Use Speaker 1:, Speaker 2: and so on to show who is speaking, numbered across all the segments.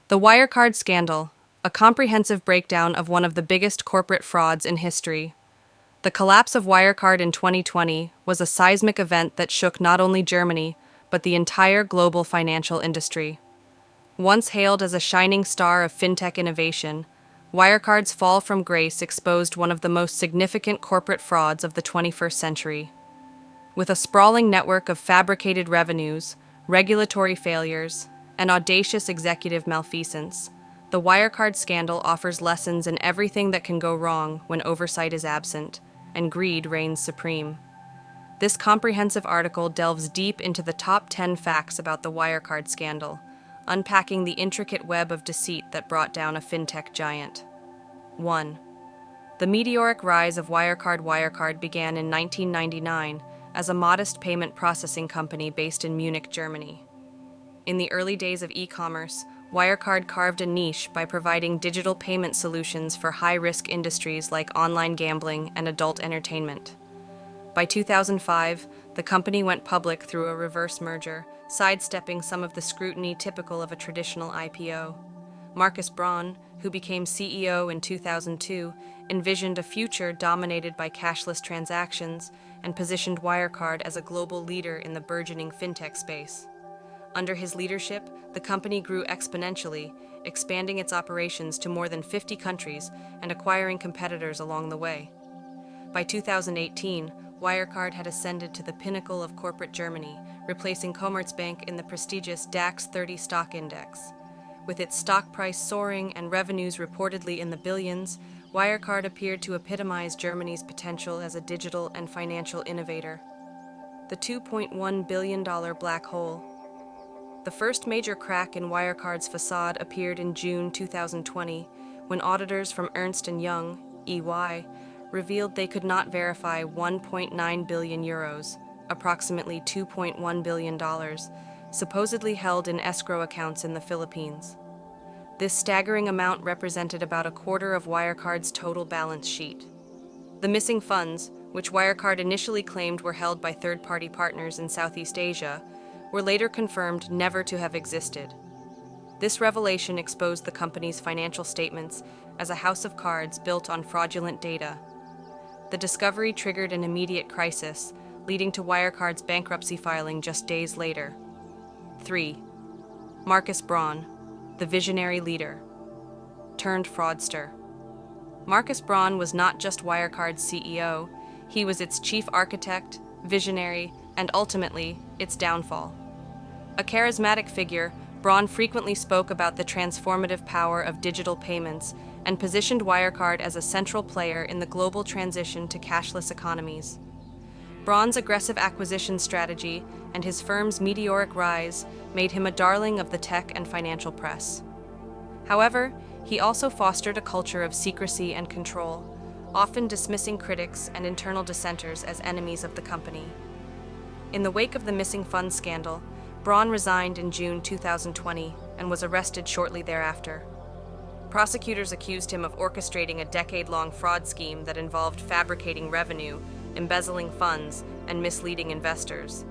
Speaker 1: The Wirecard scandal, a comprehensive breakdown of one of the biggest corporate frauds in history. The collapse of Wirecard in 2020 was a seismic event that shook not only Germany, but the entire global financial industry. Once hailed as a shining star of fintech innovation, Wirecard's fall from grace exposed one of the most significant corporate frauds of the 21st century. With a sprawling network of fabricated revenues, regulatory failures, and audacious executive malfeasance, the Wirecard scandal offers lessons in everything that can go wrong when oversight is absent and greed reigns supreme. This comprehensive article delves deep into the top 10 facts about the Wirecard scandal, unpacking the intricate web of deceit that brought down a fintech giant. 1. The meteoric rise of Wirecard. Wirecard began in 1999 as a modest payment processing company based in Munich, Germany. In the early days of e-commerce, Wirecard carved a niche by providing digital payment solutions for high-risk industries like online gambling and adult entertainment. By 2005, the company went public through a reverse merger, sidestepping some of the scrutiny typical of a traditional IPO. Markus Braun, who became CEO in 2002, envisioned a future dominated by cashless transactions and positioned Wirecard as a global leader in the burgeoning fintech space. Under his leadership, the company grew exponentially, expanding its operations to more than 50 countries and acquiring competitors along the way. By 2018, Wirecard had ascended to the pinnacle of corporate Germany, replacing Commerzbank in the prestigious DAX 30 stock index. With its stock price soaring and revenues reportedly in the billions, Wirecard appeared to epitomize Germany's potential as a digital and financial innovator. The $2.1 billion black hole. The first major crack in Wirecard's facade appeared in June 2020, when auditors from Ernst & Young, EY, revealed they could not verify 1.9 billion euros, approximately $2.1 billion, supposedly held in escrow accounts in the Philippines. This staggering amount represented about a quarter of Wirecard's total balance sheet. The missing funds, which Wirecard initially claimed were held by third-party partners in Southeast Asia, were later confirmed never to have existed. This revelation exposed the company's financial statements as a house of cards built on fraudulent data. The discovery triggered an immediate crisis, leading to Wirecard's bankruptcy filing just days later. 3. Markus Braun, the visionary leader, turned fraudster. Markus Braun was not just Wirecard's CEO, he was its chief architect, visionary, and ultimately, its downfall. A charismatic figure, Braun frequently spoke about the transformative power of digital payments and positioned Wirecard as a central player in the global transition to cashless economies. Braun's aggressive acquisition strategy and his firm's meteoric rise made him a darling of the tech and financial press. However, he also fostered a culture of secrecy and control, often dismissing critics and internal dissenters as enemies of the company. In the wake of the missing funds scandal, Braun resigned in June 2020 and was arrested shortly thereafter. Prosecutors accused him of orchestrating a decade-long fraud scheme that involved fabricating revenue, embezzling funds, and misleading investors.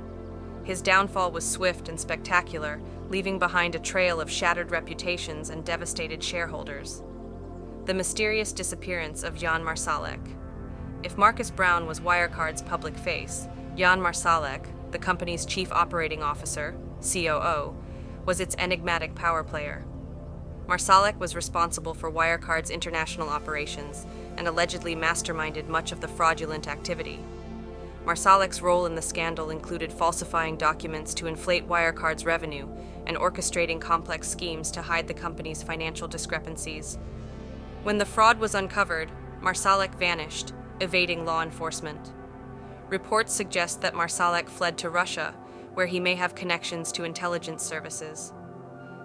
Speaker 1: His downfall was swift and spectacular, leaving behind a trail of shattered reputations and devastated shareholders. The mysterious disappearance of Jan Marsalek. If Markus Braun was Wirecard's public face, Jan Marsalek, the company's chief operating officer, COO, was its enigmatic power player. Marsalek was responsible for Wirecard's international operations and allegedly masterminded much of the fraudulent activity. Marsalek's role in the scandal included falsifying documents to inflate Wirecard's revenue and orchestrating complex schemes to hide the company's financial discrepancies. When the fraud was uncovered, Marsalek vanished, evading law enforcement. Reports suggest that Marsalek fled to Russia, where he may have connections to intelligence services.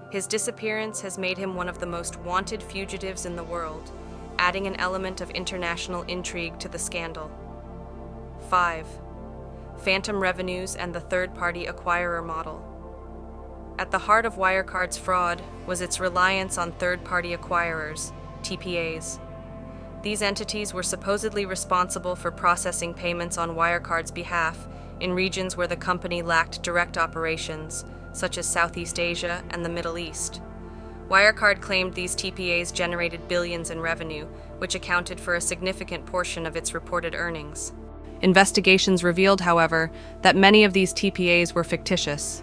Speaker 1: His disappearance has made him one of the most wanted fugitives in the world, adding an element of international intrigue to the scandal. 5. Phantom revenues and the third-party acquirer model. At the heart of Wirecard's fraud was its reliance on third-party acquirers, TPAs. These entities were supposedly responsible for processing payments on Wirecard's behalf in regions where the company lacked direct operations, such as Southeast Asia and the Middle East. Wirecard claimed these TPAs generated billions in revenue, which accounted for a significant portion of its reported earnings. Investigations revealed, however, that many of these TPAs were fictitious.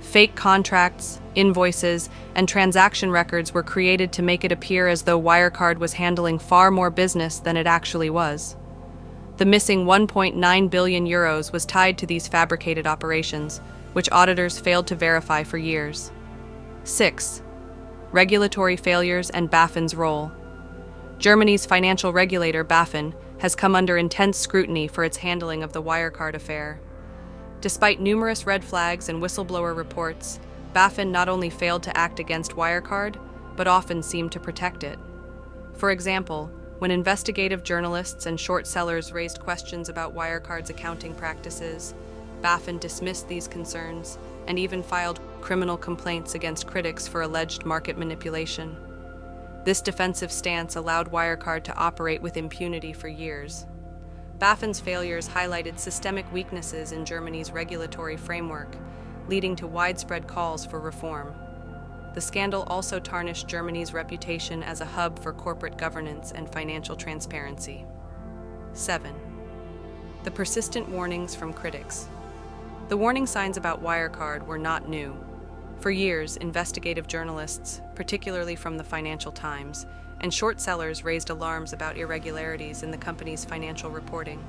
Speaker 1: Fake contracts, invoices, and transaction records were created to make it appear as though Wirecard was handling far more business than it actually was. The missing 1.9 billion euros was tied to these fabricated operations, which auditors failed to verify for years. 6. Regulatory failures and BaFin's role. Germany's financial regulator, BaFin, has come under intense scrutiny for its handling of the Wirecard affair. Despite numerous red flags and whistleblower reports, BaFin not only failed to act against Wirecard, but often seemed to protect it. For example, when investigative journalists and short sellers raised questions about Wirecard's accounting practices, BaFin dismissed these concerns and even filed criminal complaints against critics for alleged market manipulation. This defensive stance allowed Wirecard to operate with impunity for years. BaFin's failures highlighted systemic weaknesses in Germany's regulatory framework, leading to widespread calls for reform. The scandal also tarnished Germany's reputation as a hub for corporate governance and financial transparency. 7. The persistent warnings from critics. The warning signs about Wirecard were not new. For years, investigative journalists, particularly from the Financial Times, and short sellers raised alarms about irregularities in the company's financial reporting.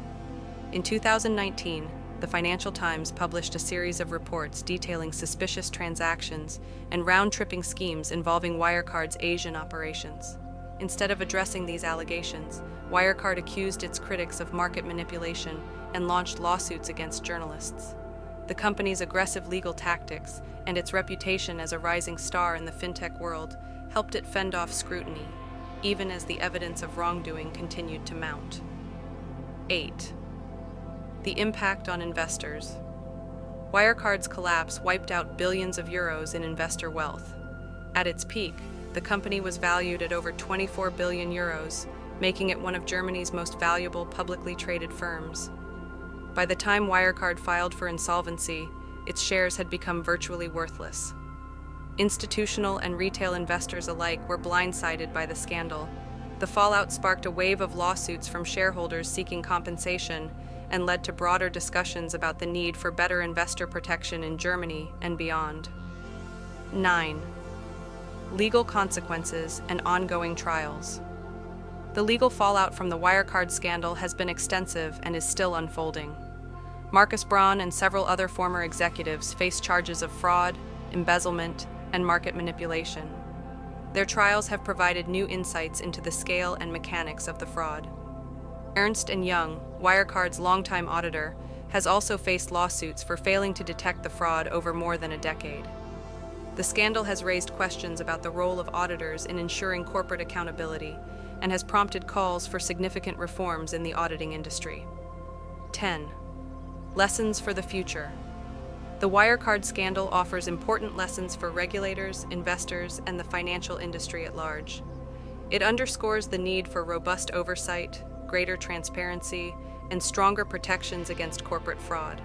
Speaker 1: In 2019, the Financial Times published a series of reports detailing suspicious transactions and round-tripping schemes involving Wirecard's Asian operations. Instead of addressing these allegations, Wirecard accused its critics of market manipulation and launched lawsuits against journalists. The company's aggressive legal tactics and its reputation as a rising star in the fintech world helped it fend off scrutiny, even as the evidence of wrongdoing continued to mount. 8. The impact on investors. Wirecard's collapse wiped out billions of euros in investor wealth. At its peak, the company was valued at over 24 billion euros, making it one of Germany's most valuable publicly traded firms. By the time Wirecard filed for insolvency, its shares had become virtually worthless. Institutional and retail investors alike were blindsided by the scandal. The fallout sparked a wave of lawsuits from shareholders seeking compensation and led to broader discussions about the need for better investor protection in Germany and beyond. 9. Legal consequences and ongoing trials. The legal fallout from the Wirecard scandal has been extensive and is still unfolding. Markus Braun and several other former executives face charges of fraud, embezzlement, and market manipulation. Their trials have provided new insights into the scale and mechanics of the fraud. Ernst & Young, Wirecard's longtime auditor, has also faced lawsuits for failing to detect the fraud over more than a decade. The scandal has raised questions about the role of auditors in ensuring corporate accountability and has prompted calls for significant reforms in the auditing industry. 10. Lessons for the future. The Wirecard scandal offers important lessons for regulators, investors, and the financial industry at large. It underscores the need for robust oversight, greater transparency, and stronger protections against corporate fraud.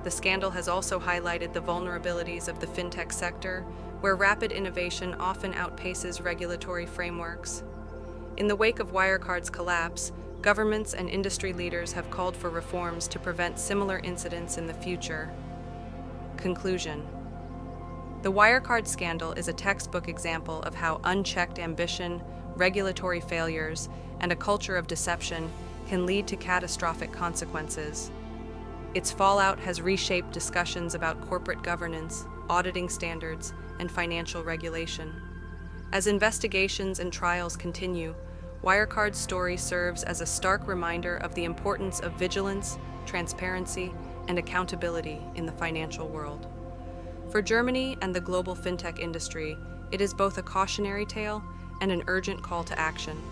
Speaker 1: The scandal has also highlighted the vulnerabilities of the fintech sector, where rapid innovation often outpaces regulatory frameworks. In the wake of Wirecard's collapse, governments and industry leaders have called for reforms to prevent similar incidents in the future. Conclusion. The Wirecard scandal is a textbook example of how unchecked ambition, regulatory failures, and a culture of deception can lead to catastrophic consequences. Its fallout has reshaped discussions about corporate governance, auditing standards, and financial regulation. As investigations and trials continue, Wirecard's story serves as a stark reminder of the importance of vigilance, transparency, and accountability in the financial world. For Germany and the global fintech industry, it is both a cautionary tale and an urgent call to action.